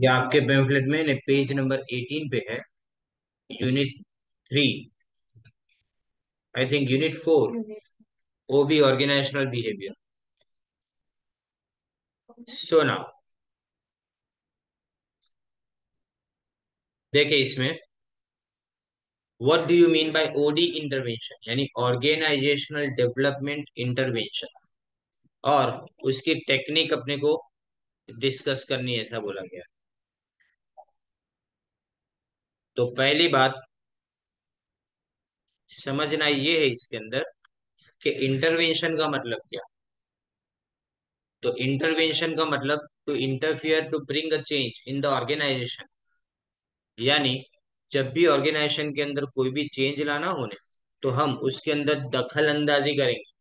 ये आपके पैम्फलेट में पेज नंबर 18 पे है। Unit 3, I think unit 4, OB organisational behaviour. So now देखिए इसमें what do you mean by OD intervention, यानी ऑर्गेनाइजेशनल डेवलपमेंट इंटरवेंशन, और उसकी टेक्निक अपने को डिस्कस करनी है, ऐसा बोला गया। तो पहली बात समझना ये है इसके अंदर कि इंटरवेंशन का मतलब क्या। तो इंटरवेंशन का मतलब to interfere to bring a change in the organisation, यानी जब भी ऑर्गेनाइजेशन के अंदर कोई भी चेंज लाना होने तो हम उसके अंदर दखल अंदाजी करेंगे,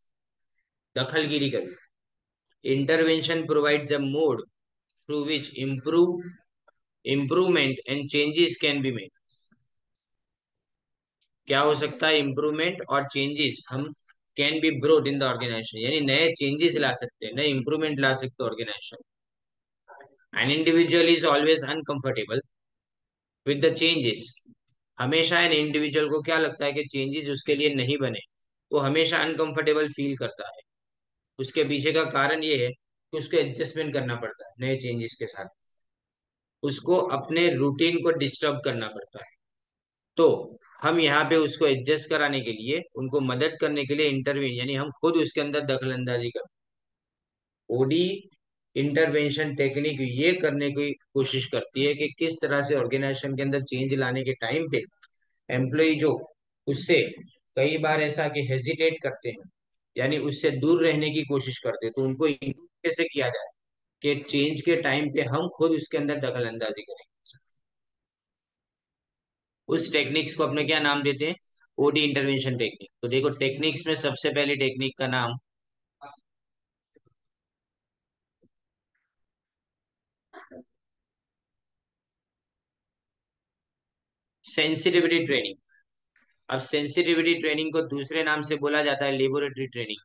दखलगिरी करेंगे। Intervention provides a mode through which improvement and changes can be made. क्या हो सकता है? इम्प्रूवमेंट और चेंजेस हम can be brought in the organisation, यानी नए चेंजेस ला सकते हैं, नए इंप्रूवमेंट ला सकते हैं organisation. An individual is always uncomfortable with the changes. हमेशा एन इंडिविजुअल को क्या लगता है कि चेंजेस उसके लिए नहीं बने, वो हमेशा अनकंफर्टेबल फील करता है। उसके पीछे का कारण ये है कि उसको एडजस्टमेंट करना पड़ता है नए चेंजेस के साथ, उसको अपने रूटीन को डिस्टर्ब करना पड़ता है। तो हम यहाँ पे उसको एडजस्ट कराने के लिए, उनको मदद करने के लिए इंटरवीन, यानी हम खुद उसके अंदर दखल अंदाजी कर ओडी इंटरवेंशन टेक्निक ये करने की कोशिश करती है कि किस तरह से ऑर्गेनाइजेशन के अंदर चेंज लाने के टाइम पे एम्प्लॉय जो उससे कई बार ऐसा कि हेजिटेट करते हैं, यानी उससे दूर रहने की कोशिश करते हैं, तो उनको improve कैसे किया जाए कि चेंज के टाइम पे हम खुद उसके अंदर दखल अंदाजी करें। उस टेक्निक्स को अपने क्या नाम देते हैं? OD intervention technique. तो देखो टेक्निक्स में सबसे पहली टेक्निक का नाम सेंसिटिविटी ट्रेनिंग। अब सेंसिटिविटी ट्रेनिंग को दूसरे नाम से बोला जाता है लेबोरेटरी ट्रेनिंग,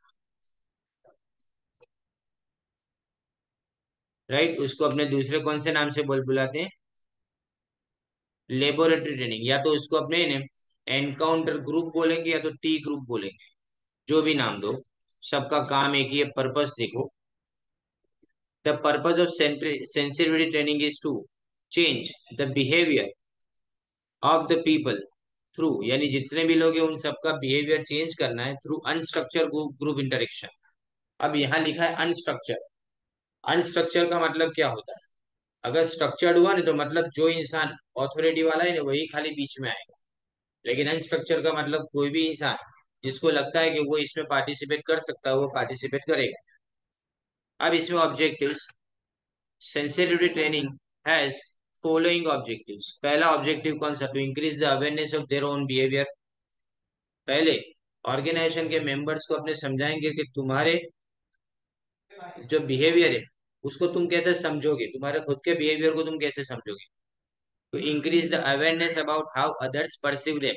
राइट। उसको अपने दूसरे कौन से नाम से बुलाते हैं? लेबोरेटरी ट्रेनिंग, या तो उसको अपने एनकाउंटर ग्रुप बोलेंगे या तो टी ग्रुप बोलेंगे, जो भी नाम दो, सबका काम एक ही है। पर्पस देखो, the purpose of sensitivity training is to change the behaviour of the people through, यानी जितने भी लोग हैं उन सबका बिहेवियर चेंज करना है थ्रू अनस्ट्रक्चर ग्रुप इंटरेक्शन। अब यहाँ लिखा है अनस्ट्रक्चर। अनस्ट्रक्चर का मतलब क्या होता है? अगर स्ट्रक्चर्ड हुआ ना तो मतलब जो इंसान ऑथोरिटी वाला है ना वही खाली बीच में आएगा, लेकिन अनस्ट्रक्चर का मतलब कोई भी इंसान जिसको लगता है कि वो इसमें पार्टिसिपेट कर सकता है वो पार्टिसिपेट करेगा। अब इसमें objectives, sensitivity training has following objectives. पहला ऑब्जेक्टिव कौन सा? To increase the awareness of their own behaviour. पहले ऑर्गेनाइजेशन के मेंबर्स को अपने समझाएंगे कि तुम्हारे जो बिहेवियर है उसको तुम कैसे समझोगे, तुम्हारे खुद के बिहेवियर को तुम कैसे समझोगे। To increase the awareness about how others perceive them.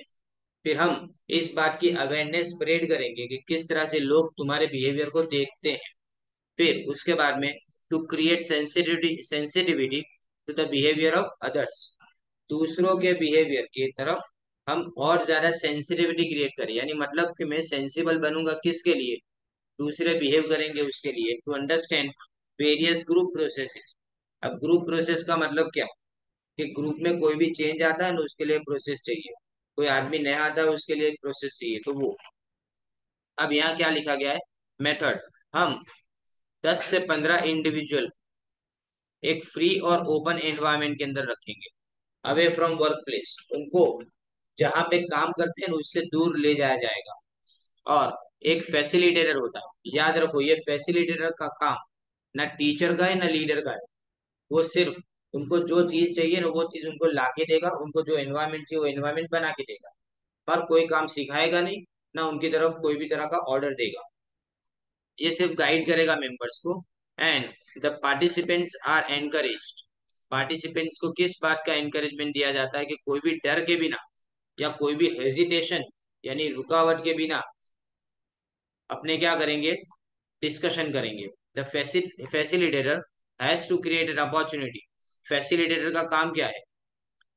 फिर हम इस बात की अवेयरनेस स्प्रेड करेंगे कि किस तरह से लोग तुम्हारे बिहेवियर को देखते हैं। फिर उसके बाद में to create sensitivity sensitivity to the behaviour of others. दूसरों के बिहेवियर की तरफ हम और ज्यादा सेंसिटिविटी क्रिएट करें, यानी मतलब कि मैं सेंसिबल बनूंगा किसके लिए? दूसरे बिहेव करेंगे उसके लिए। To understand various group processes. अब ग्रुप प्रोसेस का मतलब क्या? कि ग्रुप में कोई भी चेंज आता है ना उसके लिए प्रोसेस चाहिए, कोई आदमी नया आता है उसके लिए एक प्रोसेस चाहिए, तो वो। अब यहाँ क्या लिखा गया है? मेथड, हम 10 से 15 इंडिविजुअल एक फ्री और ओपन एनवायरनमेंट के अंदर रखेंगे, अवे फ्रॉम वर्क प्लेस। उनको जहां पे काम करते हैं ना, उससे दूर ले जाया जाएगा। और एक फैसिलिटेटर होता है, याद रखो ये फैसिलिटेटर का काम ना टीचर का है ना लीडर का है। वो सिर्फ उनको जो चीज चाहिए ना वो चीज उनको लाके देगा, उनको जो एनवायरनमेंट चाहिए वो एनवायरनमेंट बना के देगा, पर कोई काम सिखाएगा नहीं, ना उनकी तरफ कोई भी तरह का ऑर्डर देगा। ये सिर्फ गाइड करेगा मेंबर्स को। And the participants are encouraged. Participants को किस बात का एनकरेजमेंट दिया जाता है? कि कोई भी डर के बिना या कोई भी हेजिटेशन यानी रुकावट के बिना अपने क्या करेंगे? डिस्कशन करेंगे। The facilitator has to create an opportunity facilitator का काम क्या है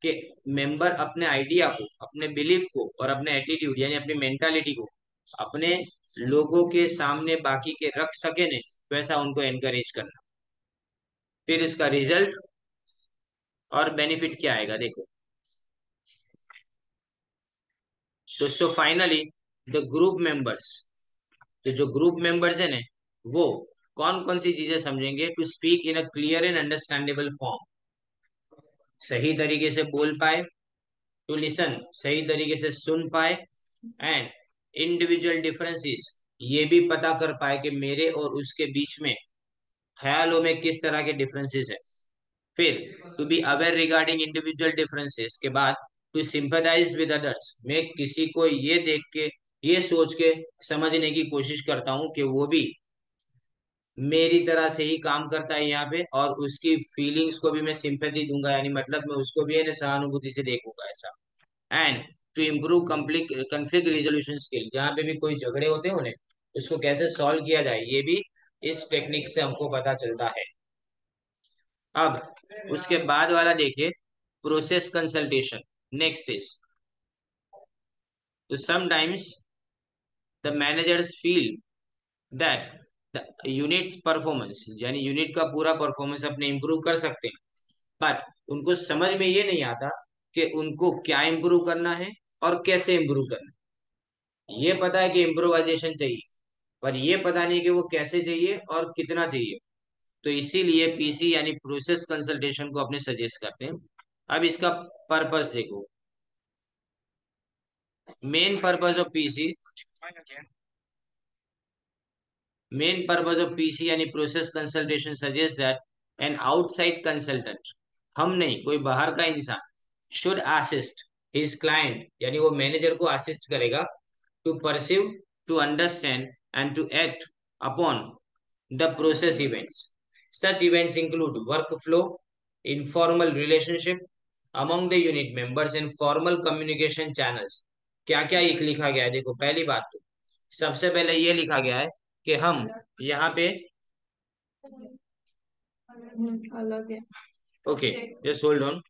कि मेंबर अपने आइडिया को, अपने बिलीफ को और अपने एटीट्यूड यानी अपनी मेंटालिटी को अपने लोगों के सामने बाकी के रख सके ने, वैसा उनको एनकरेज करना। फिर इसका रिजल्ट और बेनिफिट क्या आएगा देखो। तो so finally the group members, तो जो ग्रुप मेंबर्स है ना, वो कौन कौन सी चीजें समझेंगे? To speak in a clear and understandable form, सही तरीके से बोल पाए। टू लिसन, सही तरीके से सुन पाए। एंड इंडिविजुअल डिफरेंसेस, ये भी पता कर पाए कि मेरे और उसके बीच में ख्यालों में किस तरह के डिफरेंसेस है। फिर to be aware regarding individual differences के बाद टू सिंपैथाइज विद अदर्स, मैं किसी को ये देख के, ये सोच के समझने की कोशिश करता हूँ कि वो भी मेरी तरह से ही काम करता है यहाँ पे, और उसकी फीलिंग्स को भी मैं सिंपैथी दूंगा, यानी मतलब मैं उसको भी है ना सहानुभूति से देखूंगा ऐसा। And to improve conflict resolution skill, जहाँ पे भी कोई झगड़े होते हो ना, उसको कैसे सॉल्व किया जाए, ये भी इस टेक्निक से हमको पता चलता है। अब उसके बाद वाला देखिए, प्रोसेस कंसल्टेशन। नेक्स्ट इज, तो sometimes the managers feel that the units performance, यानी यूनिट का पूरा परफॉर्मेंस अपने इंप्रूव कर सकते हैं, बट उनको समझ में ये नहीं आता कि उनको क्या इंप्रूव करना है और कैसे इंप्रूव करना है। ये पता है कि इम्प्रोवाइजेशन चाहिए, पर ये पता नहीं कि वो कैसे चाहिए और कितना चाहिए। तो इसीलिए पीसी यानी प्रोसेस कंसल्टेशन को अपने सजेस्ट करते हैं। अब इसका पर्पस देखो, main purpose of PC, main purpose of PC यानी process consultation suggest that an outside consultant, हम नहीं कोई बाहर का इंसान, शुड असिस्ट हिज क्लाइंट, यानी वो मैनेजर को असिस्ट करेगा, to perceive, to understand and to act upon the process events. Such events include workflow, informal relationship among the unit members and formal communication channels. क्या क्या एक लिखा गया है देखो। पहली बात तो सबसे पहले ये लिखा गया है कि हम यहाँ पे, अलग है, ओके जस्ट होल्ड ऑन।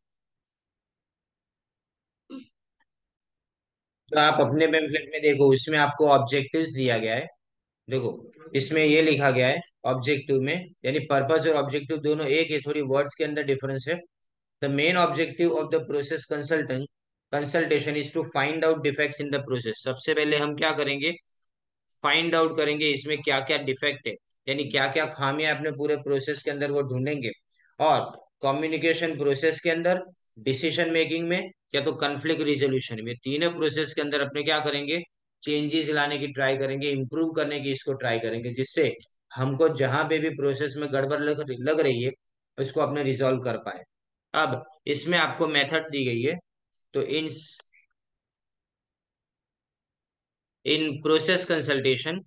तो आप अपने पेम्पलेट में देखो, इसमें आपको ऑब्जेक्टिव्स दिया गया है। देखो इसमें ये लिखा गया है ऑब्जेक्टिव में, यानी पर्पस और ऑब्जेक्टिव दोनों एक है, थोड़ी वर्ड्स के अंदर डिफरेंस है। The main objective of the process consultation is to find out defects in the process. सबसे पहले हम क्या करेंगे? फाइंड आउट करेंगे इसमें क्या क्या डिफेक्ट है, यानी क्या क्या खामियां अपने पूरे प्रोसेस के अंदर वो ढूंढेंगे। और कम्युनिकेशन प्रोसेस के अंदर, डिसीजन मेकिंग में, या तो कन्फ्लिक्ट रिजोल्यूशन में, तीनों प्रोसेस के अंदर अपने क्या करेंगे? चेंजेस लाने की ट्राई करेंगे, इंप्रूव करने की इसको ट्राई करेंगे, जिससे हमको जहां पे भी प्रोसेस में गड़बड़ लग रही है उसको अपने रिजॉल्व कर पाए। अब इसमें आपको मेथड दी गई है। तो in process consultation,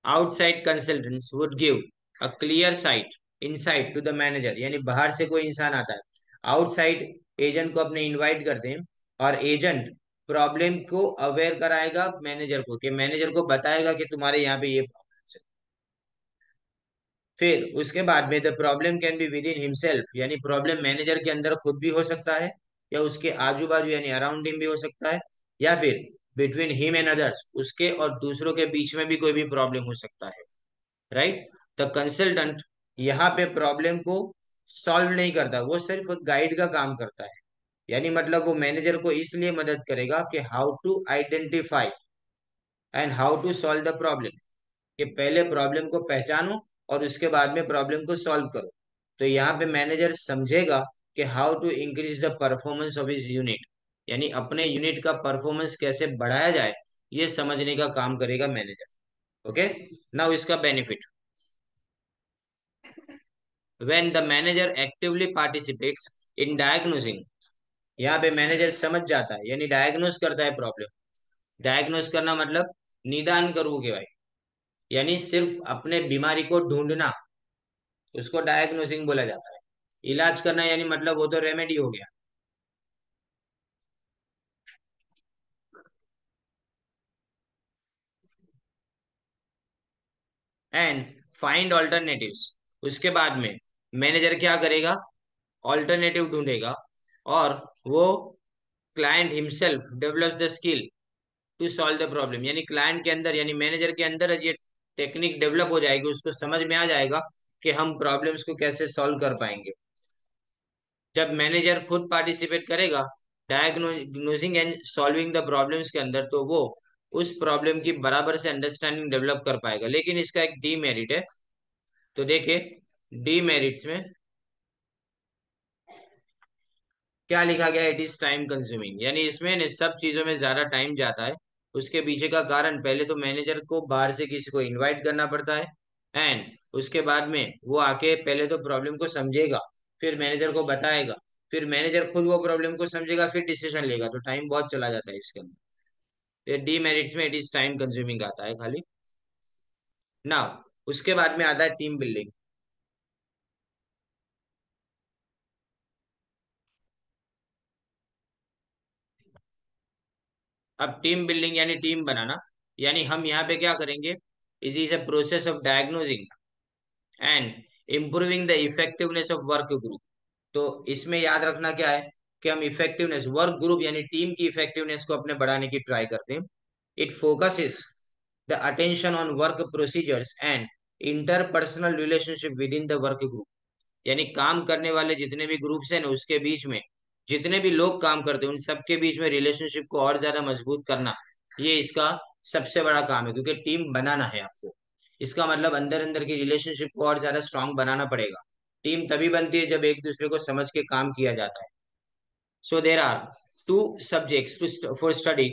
outside consultants would give a clear sight insight to the manager, यानी बाहर से कोई इंसान आता है, आउटसाइड एजेंट को अपने इनवाइट करते हैं, और एजेंट प्रॉब्लम को अवेयर कराएगा मैनेजर को, कि मैनेजर को बताएगा कि तुम्हारे यहाँ पे ये प्रॉब्लम है। फिर उसके बाद में the problem can be with in himself, यानी प्रॉब्लम मैनेजर के अंदर खुद भी हो सकता है, या उसके आजू बाजू यानी अराउंड हिम भी हो सकता है, या फिर बिटवीन हिम एंड अदर्स, उसके और दूसरों के बीच में भी कोई भी प्रॉब्लम हो सकता है। राइट? द कंसल्टेंट यहाँ पे प्रॉब्लम को सॉल्व नहीं करता, वो सिर्फ गाइड का काम करता है। यानी मतलब वो मैनेजर को इसलिए मदद करेगा कि how to identify and how to solve the problem, कि पहले प्रॉब्लम को पहचानो और उसके बाद में प्रॉब्लम को सॉल्व करो। तो यहाँ पे मैनेजर समझेगा कि how to increase the performance of his unit, यानी अपने यूनिट का परफॉर्मेंस कैसे बढ़ाया जाए, ये समझने का काम करेगा मैनेजर। ओके, नाउ इसका benefit, when the manager actively participates in diagnosing, यहाँ पे मैनेजर समझ जाता है, यानी डायग्नोस करता है प्रॉब्लम। डायग्नोस करना मतलब निदान करोगे भाई, यानी सिर्फ अपने बीमारी को ढूंढना, उसको डायग्नोसिंग बोला जाता है। इलाज करना यानी मतलब वो तो रेमेडी हो गया। And find alternatives. उसके बाद में मैनेजर क्या करेगा, ऑल्टरनेटिव ढूंढेगा, और वो client himself develops the skill to solve the problem. यानी क्लाइंट के अंदर यानी मैनेजर के अंदर ये टेक्निक डेवलप हो जाएगी, उसको समझ में आ जाएगा कि हम प्रॉब्लम्स को कैसे सॉल्व कर पाएंगे। जब मैनेजर खुद पार्टिसिपेट करेगा diagnosing and solving the problems के अंदर, तो वो उस प्रॉब्लम की बराबर से अंडरस्टैंडिंग डेवलप कर पाएगा। लेकिन इसका एक डीमेरिट है। तो देखिए डीमेरिट्स में क्या लिखा गया, इट इज टाइम कंज्यूमिंग। यानी इसमें न सब चीजों में ज्यादा टाइम जाता है। उसके पीछे का कारण, पहले तो मैनेजर को बाहर से किसी को इनवाइट करना पड़ता है, एंड उसके बाद में वो आके पहले तो प्रॉब्लम को समझेगा, फिर मैनेजर को बताएगा, फिर मैनेजर खुद वो प्रॉब्लम को समझेगा, फिर डिसीजन लेगा। तो टाइम बहुत चला जाता है इसके अंदर। ये डीमेरिट्स में इट इज टाइम कंज्यूमिंग आता है खाली। नाउ उसके बाद में आता है टीम बिल्डिंग। अब टीम बिल्डिंग यानी टीम बनाना, यानी हम यहाँ पे क्या करेंगे, it is a process of diagnosing and improving the effectiveness of work group. तो इसमें याद रखना क्या है कि हम इफेक्टिवनेस वर्क ग्रुप यानी टीम की इफेक्टिवनेस को अपने बढ़ाने की ट्राई करते हैं। It focuses the attention on work procedures and interpersonal relationship with in the work group. यानी काम करने वाले जितने भी ग्रुप्स हैं ना, उसके बीच में जितने भी लोग काम करते हैं, उन सबके बीच में रिलेशनशिप को और ज्यादा मजबूत करना, ये इसका सबसे बड़ा काम है। क्योंकि टीम बनाना है आपको, इसका मतलब अंदर अंदर की रिलेशनशिप को और ज्यादा स्ट्रांग बनाना पड़ेगा। टीम तभी बनती है जब एक दूसरे को समझ के काम किया जाता है। So there are two subjects for study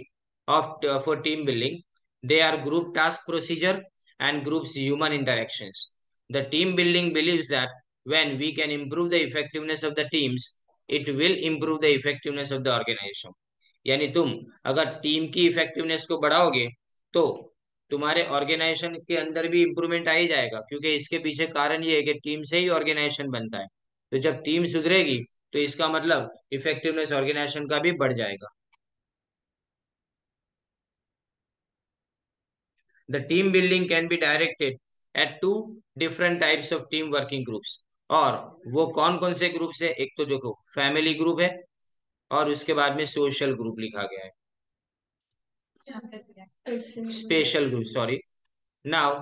of for team building. They are group task procedure and groups human interactions. The team building believes that when we can improve the effectiveness of the teams, it will improve the effectiveness of the organization. यानी तुम अगर team की effectiveness को बढ़ाओगे, तो तुम्हारे organisation के अंदर भी इंप्रूवमेंट आ ही जाएगा। क्योंकि इसके पीछे कारण ये है कि टीम से ही ऑर्गेनाइजेशन बनता है। तो जब टीम सुधरेगी, तो इसका मतलब इफेक्टिवनेस ऑर्गेनाइजेशन का भी बढ़ जाएगा। The team building can be directed at to different types of team working groups. और वो कौन कौन से ग्रुप्स है, एक तो देखो फैमिली ग्रुप है, और उसके बाद में सोशल ग्रुप लिखा गया है, special group sorry. Now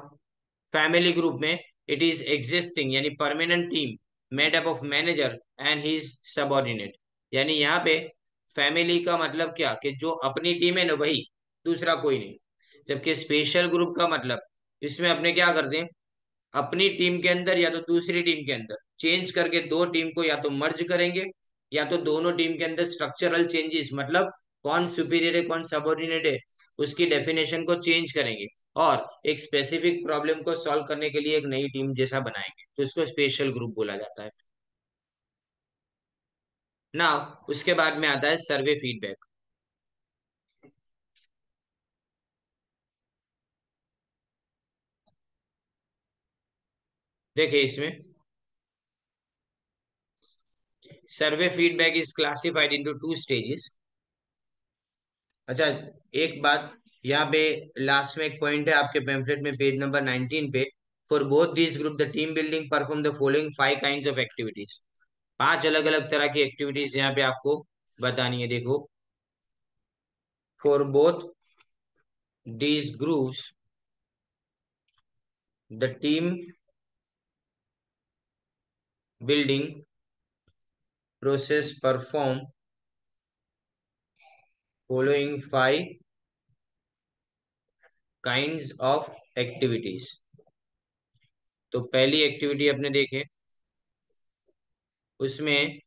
family group में इट इज एग्जिस्टिंग यानी permanent team made up of manager and his subordinate. यानी यहाँ पे फैमिली का मतलब क्या, कि जो अपनी टीम है ना वही, दूसरा कोई नहीं। जबकि स्पेशल ग्रुप का मतलब, इसमें अपने क्या करते हैं, अपनी टीम के अंदर या तो दूसरी टीम के अंदर चेंज करके दो टीम को या तो मर्ज करेंगे, या तो दोनों टीम के अंदर स्ट्रक्चरल चेंजेस, मतलब कौन सुपीरियर है कौन सबऑर्डिनेट है, उसकी डेफिनेशन को चेंज करेंगे, और एक स्पेसिफिक प्रॉब्लम को सॉल्व करने के लिए एक नई टीम जैसा बनाएंगे। तो इसको स्पेशल ग्रुप बोला जाता है। ना उसके बाद में आता है सर्वे फीडबैक। देखिए इसमें survey feedback is classified into two stages. अच्छा, एक बात यहाँ पे लास्ट में एक पॉइंट है आपके पेम्पलेट में पेज नंबर 19 पे, for both this group the team building perform the following 5 kinds of activities. 5 अलग अलग तरह की एक्टिविटीज यहाँ पे आपको बतानी है। देखो, for both these groups the team building process perform following 5 kinds of activities. तो पहली एक्टिविटी अपने देखे, उसमें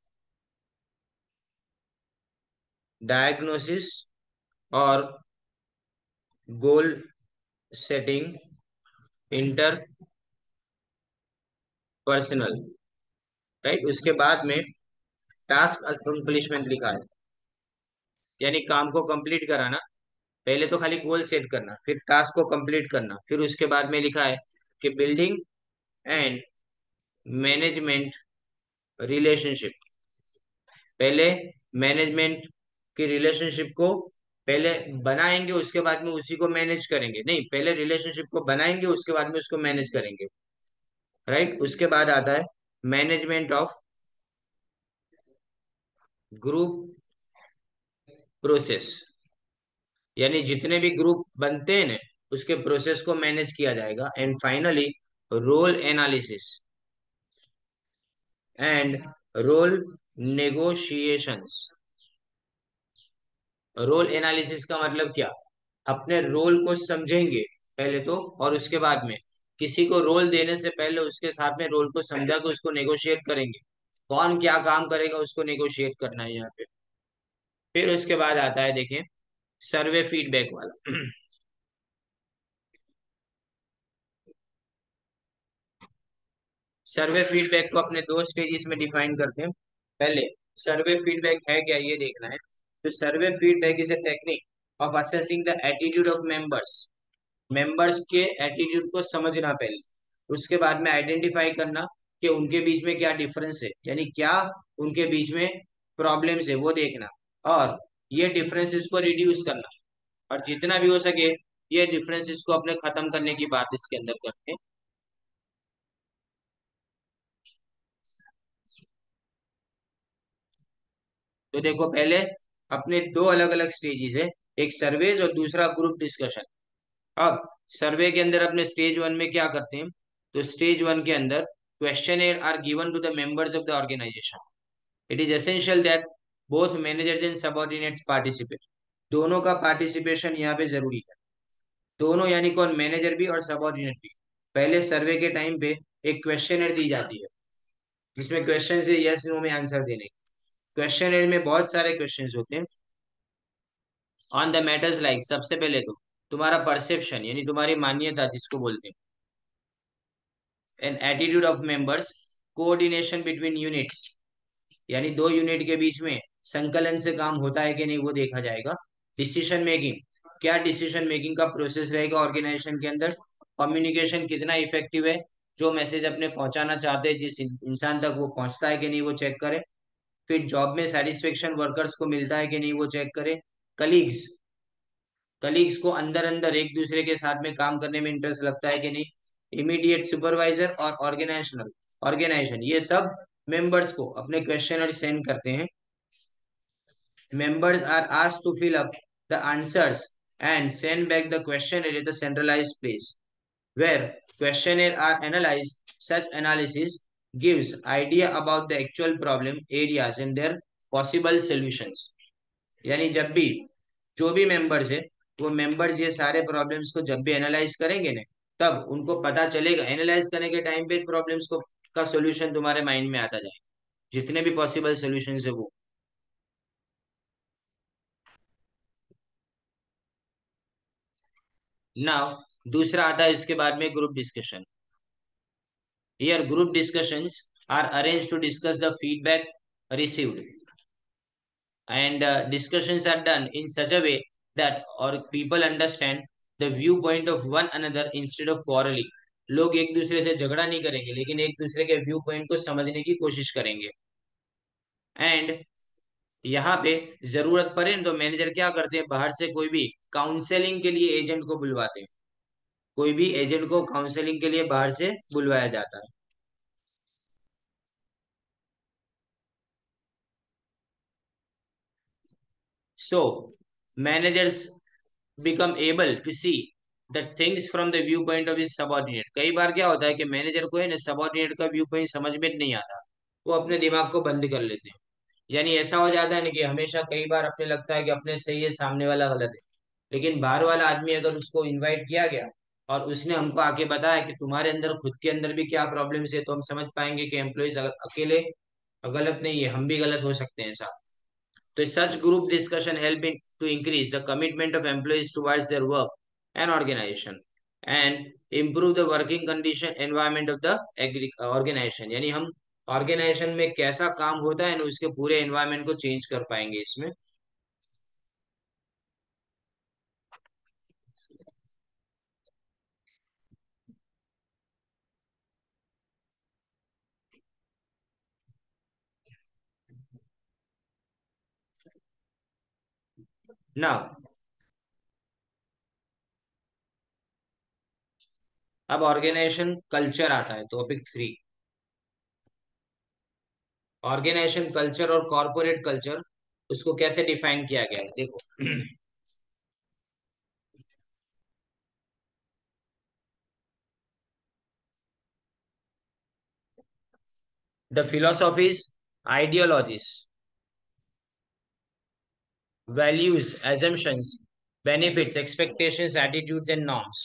डायग्नोसिस और goal setting inter personal, right. उसके बाद में टास्क अकम्प्लिशमेंट लिखा है, यानी काम को कंप्लीट कराना। पहले तो खाली गोल सेट करना, फिर टास्क को कंप्लीट करना, फिर उसके बाद में लिखा है कि बिल्डिंग एंड मैनेजमेंट रिलेशनशिप। पहले मैनेजमेंट की रिलेशनशिप को पहले बनाएंगे, उसके बाद में उसी को मैनेज करेंगे। नहीं, पहले रिलेशनशिप को बनाएंगे, उसके बाद में उसको मैनेज करेंगे। राइट। उसके बाद आता है मैनेजमेंट ऑफ ग्रुप प्रोसेस, यानी जितने भी ग्रुप बनते हैं ना उसके प्रोसेस को मैनेज किया जाएगा। And finally role analysis and role negotiations. Role analysis का मतलब क्या, अपने रोल को समझेंगे पहले तो, और उसके बाद में किसी को रोल देने से पहले उसके साथ में रोल को समझा के उसको नेगोशिएट करेंगे, कौन क्या काम करेगा उसको नेगोशिएट करना है यहाँ पे। फिर उसके बाद आता है देखिए सर्वे फीडबैक वाला। सर्वे फीडबैक को अपने दो स्टेजेस में डिफाइन करते हैं। पहले सर्वे फीडबैक है क्या ये देखना है। तो survey feedback is a technique of assessing the attitude of members, members के एटीट्यूड को समझना पहले, उसके बाद में आइडेंटिफाई करना कि उनके बीच में क्या डिफरेंस है, यानी क्या उनके बीच में प्रॉब्लम्स है वो देखना, और ये डिफरेंसेस को रिड्यूस करना, और जितना भी हो सके ये डिफरेंसेस को अपने खत्म करने की बात इसके अंदर करते हैं। तो देखो पहले अपने दो अलग अलग स्टेजेस है, एक सर्वेज और दूसरा ग्रुप डिस्कशन। अब सर्वे के अंदर अपने स्टेज वन में क्या करते हैं, तो स्टेज वन के अंदर question are given to the members of the organisation. It is essential that both managers and subordinates participate. दोनों का पार्टिसिपेशन यहाँ पे जरूरी है, दोनों यानी कौन, मैनेजर भी और सबऑर्डिनेट भी। पहले सर्वे के टाइम पे एक क्वेश्चन दी जाती है जिसमें क्वेश्चन से यस नो में आंसर देने। क्वेश्चन में बहुत सारे क्वेश्चन होते हैं ऑन द मैटर्स, लाइक सबसे पहले तो तुम्हारा परसेप्शन यानी तुम्हारी मान्यता जिसको बोलते हैं, an attitude of members, coordination between units, यानी दो यूनिट के बीच में संकलन से काम होता है कि नहीं वो देखा जाएगा। डिसीजन मेकिंग, क्या डिसीजन मेकिंग का प्रोसेस रहेगा ऑर्गेनाइजेशन के अंदर। कम्युनिकेशन कितना इफेक्टिव है, जो मैसेज अपने पहुंचाना चाहते हैं जिस इंसान तक वो पहुंचता है कि नहीं वो चेक करें। फिर जॉब में सेटिस्फेक्शन वर्कर्स को मिलता है कि नहीं वो चेक करें। कलीग्स, कलीग्स को अंदर अंदर एक दूसरे के साथ में काम करने में इंटरेस्ट लगता है कि नहीं। इमीडिएट सुपरवाइजर और ऑर्गेनाइजेशनल ऑर्गेनाइजेशन, ये सब मेंबर्स को अपने क्वेश्चनर सेंड करते हैं। Members are asked to fill up the answers and send back the questionnaire at the centralized place where questionnaire are analyzed. Such analysis gives idea about the actual problem areas and their possible solutions. यानी जब भी जो भी members है वो members ये सारे problems को जब भी एनालाइज करेंगे ना, तब उनको पता चलेगा, एनालाइज करने के टाइम पे प्रॉब्लम्स को का सॉल्यूशन तुम्हारे माइंड में आता जाए, जितने भी पॉसिबल सॉल्यूशंस है वो। नाउ दूसरा आता है इसके बाद में group discussion. Here group discussions are arranged to discuss the feedback received, and discussions are done in such a way that or people understand the viewpoint of one another instead of quarreling. लोग एक दूसरे से झगड़ा नहीं करेंगे लेकिन एक दूसरे के व्यू पॉइंट को समझने की कोशिश करेंगे। एंड यहाँ पे जरूरत पड़े तो मैनेजर क्या करते हैं, बाहर से कोई भी काउंसलिंग के लिए एजेंट को बुलवाते हैं, कोई भी एजेंट को काउंसलिंग के लिए बाहर से बुलवाया जाता है। सो managers become able to see the things from the viewpoint of his subordinate। कई बार क्या होता है कि मैनेजर को है ना सबॉर्डिनेट का व्यू पॉइंट समझ में नहीं आता, वो अपने दिमाग को बंद कर लेते हैं। यानी ऐसा हो जाता है ना कि हमेशा कई बार अपने लगता है कि अपने सही है सामने वाला गलत है, लेकिन बाहर वाला आदमी अगर उसको इनवाइट किया गया और उसने हमको आके बताया कि तुम्हारे अंदर खुद के अंदर भी क्या प्रॉब्लम्स है, तो हम समझ पाएंगे कि एम्प्लॉयज अकेले गलत नहीं है, हम भी गलत हो सकते हैं साथ। तो such group discussion help in to increase the commitment of employees towards their work and organization and improve the working condition environment of the organization। यानी हम ऑर्गेनाइजेशन में कैसा काम होता है ना उसके पूरे एनवायरनमेंट को चेंज कर पाएंगे इसमें। ना अब ऑर्गेनाइजेशन कल्चर आता है, टॉपिक 3। ऑर्गेनाइजेशन कल्चर और कॉर्पोरेट कल्चर, उसको कैसे डिफाइन किया गया है देखो। The philosophies, ideologies, values, assumptions, benefits, expectations, attitudes and norms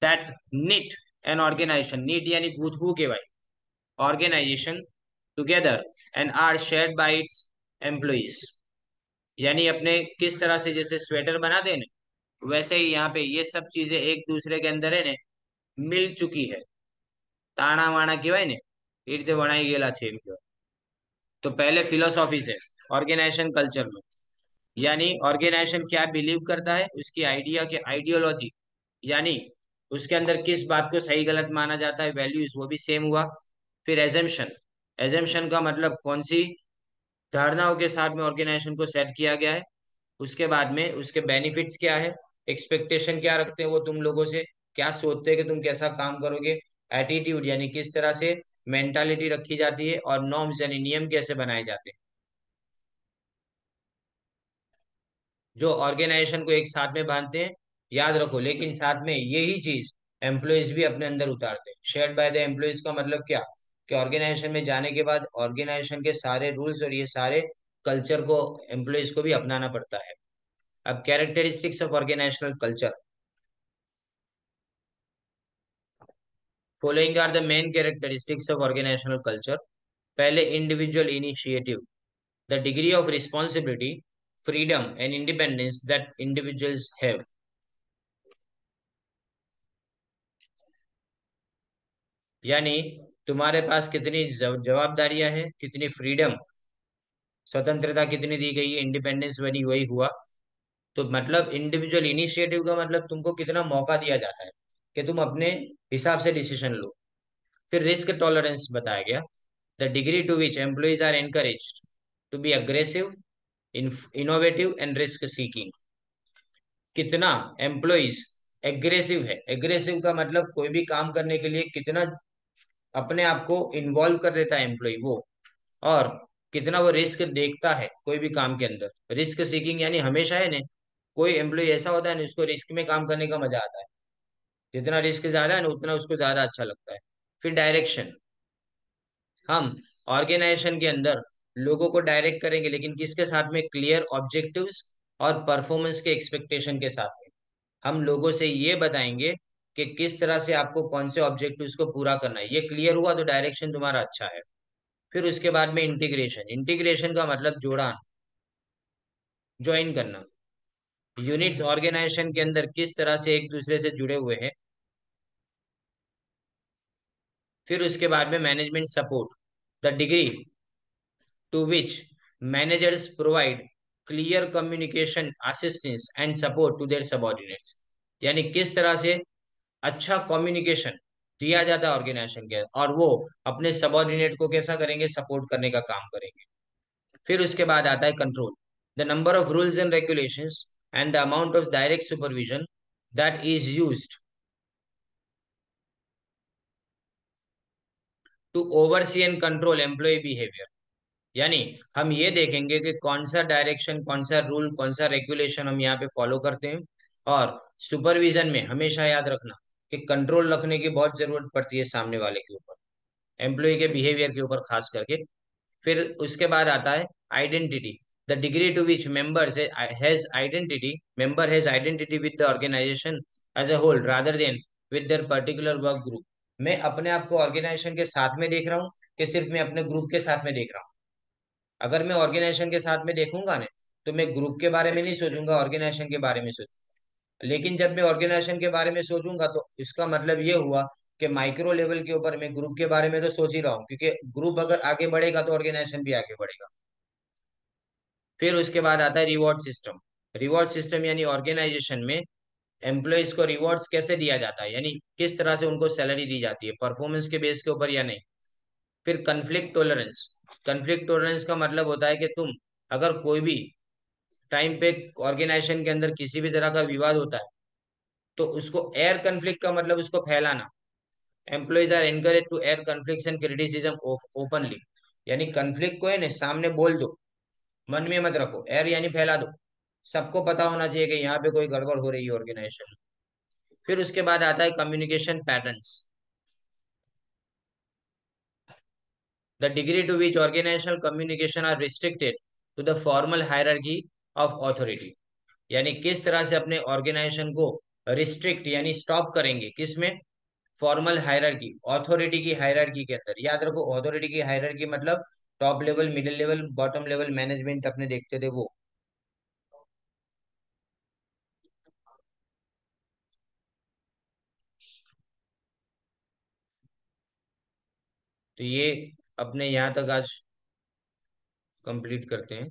that knit an organization, knit यानी गूंथू के भाई, organization together and are shared by its employees। यानी अपने किस तरह से जैसे स्वेटर बनाते हैं ना, वैसे ही यहाँ पे ये सब चीजें एक दूसरे के अंदर है ने मिल चुकी है। ताना वाना કહેવાય ને એ રીતે વણાઈ ગયેલા છે એમ કહેવાય। तो पहले फिलोसॉफी से ऑर्गेनाइजेशन कल्चर में, यानी ऑर्गेनाइजेशन क्या बिलीव करता है, उसकी आइडिया की आइडियोलॉजी, यानी उसके अंदर किस बात को सही गलत माना जाता है, वैल्यूज वो भी सेम हुआ। फिर एजम्पशन, एजम्पशन का मतलब कौन सी धारणाओं के साथ में ऑर्गेनाइजेशन को सेट किया गया है। उसके बाद में उसके बेनिफिट्स क्या है, एक्सपेक्टेशन क्या रखते हैं वो तुम लोगों से, क्या सोचते हैं कि तुम कैसा काम करोगे। एटीट्यूड यानी किस तरह से मेंटालिटी रखी जाती है, और नॉर्म्स यानी नियम कैसे बनाए जाते हैं, जो ऑर्गेनाइजेशन को एक साथ में बांधते हैं। याद रखो लेकिन साथ में यही चीज एम्प्लॉयज भी अपने अंदर उतारते हैं। शेयर्ड बाय द एम्प्लॉयज का मतलब क्या, कि ऑर्गेनाइजेशन में जाने के बाद ऑर्गेनाइजेशन के सारे रूल्स और ये सारे कल्चर को एम्प्लॉयज को भी अपनाना पड़ता है। अब characteristics of organisational culture, following are the main characteristics of organisational culture. पहले individual initiative, the degree of responsibility, freedom and independence that individuals have. यानी तुम्हारे पास कितनी जवाबदारियां हैं, कितनी फ्रीडम, स्वतंत्रता कितनी दी गई है, इंडिपेंडेंस बनी वही हुआ। तो मतलब इंडिविजुअल इनिशिएटिव का मतलब तुमको कितना मौका दिया जाता है कि तुम अपने हिसाब से डिसीजन लो। फिर रिस्क टॉलरेंस बताया गया, the degree to which employees are encouraged to be aggressive, innovative and risk seeking. कितना एम्प्लॉइज एग्रेसिव है, एग्रेसिव का मतलब कोई भी काम करने के लिए कितना अपने आप को इन्वॉल्व कर देता है एम्प्लॉय वो, और कितना वो रिस्क देखता है कोई भी काम के अंदर। रिस्क सीकिंग यानी हमेशा है ना, कोई एम्प्लॉय ऐसा होता है ना उसको रिस्क में काम करने का मजा आता है, जितना रिस्क ज्यादा है ना उतना उसको ज्यादा अच्छा लगता है। फिर डायरेक्शन, हम ऑर्गेनाइजेशन के अंदर लोगों को डायरेक्ट करेंगे लेकिन किसके साथ में, क्लियर ऑब्जेक्टिव्स और परफॉर्मेंस के एक्सपेक्टेशन के साथ में। हम लोगों से ये बताएंगे कि किस तरह से आपको कौन से ऑब्जेक्टिव्स को पूरा करना है, ये क्लियर हुआ तो डायरेक्शन तुम्हारा अच्छा है। फिर उसके बाद में इंटीग्रेशन, इंटीग्रेशन का मतलब जोड़ान, ज्वाइन करना। यूनिट्स ऑर्गेनाइजेशन के अंदर किस तरह से एक दूसरे से जुड़े हुए हैं। फिर उसके बाद में management support, the degree to which managers provide clear communication assistance and support to their subordinates. यानी किस तरह से अच्छा कम्युनिकेशन दिया जाता है ऑर्गेनाइजेशन के, और वो अपने सबॉर्डिनेट को कैसा करेंगे, सपोर्ट करने का काम करेंगे। फिर उसके बाद आता है control, the number of rules and regulations and the amount of direct supervision that is used to oversee and control employee behaviour. यानी हम ये देखेंगे कि कौन सा डायरेक्शन, कौन सा रूल, कौन सा रेगुलेशन हम यहाँ पे फॉलो करते हैं। और सुपरविजन में हमेशा याद रखना कि कंट्रोल रखने की बहुत जरूरत पड़ती है सामने वाले के ऊपर, एम्प्लॉय के बिहेवियर के ऊपर खास करके। फिर उसके बाद आता है identity, the degree to which member has identity with the organisation as a whole rather than with their particular work group. मैं अपने आप को ऑर्गेनाइजेशन के साथ में देख रहा हूँ कि सिर्फ मैं अपने ग्रुप के साथ में देख रहा हूँ। अगर मैं ऑर्गेनाइजेशन के साथ में देखूंगा ना, तो मैं ग्रुप के बारे में नहीं सोचूंगा, ऑर्गेनाइजेशन के बारे में सोचूंगा। लेकिन जब मैं ऑर्गेनाइजेशन के बारे में सोचूंगा तो इसका मतलब ये हुआ कि माइक्रो लेवल के ऊपर मैं ग्रुप के बारे में तो सोच ही रहा हूँ, क्योंकि ग्रुप अगर आगे बढ़ेगा तो ऑर्गेनाइजेशन भी आगे बढ़ेगा। फिर उसके बाद आता है रिवॉर्ड सिस्टम। रिवॉर्ड सिस्टम यानी ऑर्गेनाइजेशन में एम्प्लॉयज को रिवॉर्ड्स कैसे दिया जाता है, यानी किस तरह से उनको सैलरी दी जाती है, परफॉर्मेंस के बेस के ऊपर या नहीं। फिर कन्फ्लिक्ट टॉलरेंस, कन्फ्लिक्ट टॉलरेंस का मतलब होता है कि तुम अगर कोई भी टाइम पे ऑर्गेनाइजेशन के अंदर किसी भी तरह का विवाद होता है तो उसको एयर कन्फ्लिक्ट का मतलब उसको फैलाना। Employees are encourage to air conflict and criticism openly, यानी कन्फ्लिक्ट को है ना सामने बोल दो, मन में मत रखो, एयर यानी फैला दो, सबको पता होना चाहिए कि यहाँ पे कोई गड़बड़ हो रही है ऑर्गेनाइजेशन। फिर उसके बाद आता है communication patterns, the degree to which organisational communication are restricted to the formal hierarchy of authority, यानी किस तरह से अपने ऑर्गेनाइजेशन को रिस्ट्रिक्ट यानी स्टॉप करेंगे, किसमें, फॉर्मल हायरार्की, अथॉरिटी की हायरार्की के अंदर। याद रखो अथॉरिटी की हायरार्की मतलब top level, middle level, bottom level management अपने देखते थे वो। तो ये अपने यहाँ तक आज कंप्लीट करते हैं।